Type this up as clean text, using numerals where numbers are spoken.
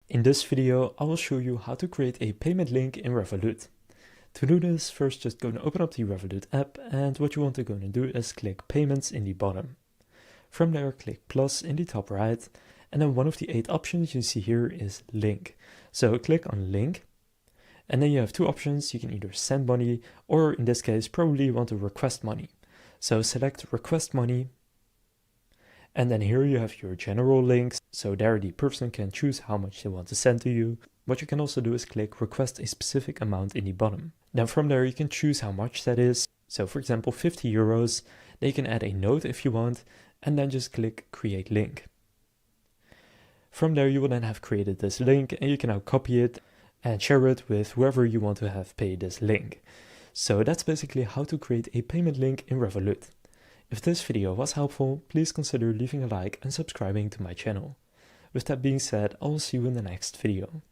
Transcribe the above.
In this video, I will show you how to create a payment link in Revolut. To do this, first just go and open up the Revolut app, and what you want to go and do is click Payments in the bottom. From there, click plus in the top right, and then one of the 8 options you see here is Link. So click on Link, and then you have 2 options. You can either send money, or in this case, probably you want to request money. So select Request Money, and then here you have your general links, so there the person can choose how much they want to send to you. What you can also do is click Request a specific amount in the bottom. Then from there you can choose how much that is. So for example 50 euros, then you can add a note if you want, and then just click Create Link. From there you will then have created this link, and you can now copy it and share it with whoever you want to have pay this link. So that's basically how to create a payment link in Revolut. If this video was helpful, please consider leaving a like and subscribing to my channel. With that being said, I will see you in the next video.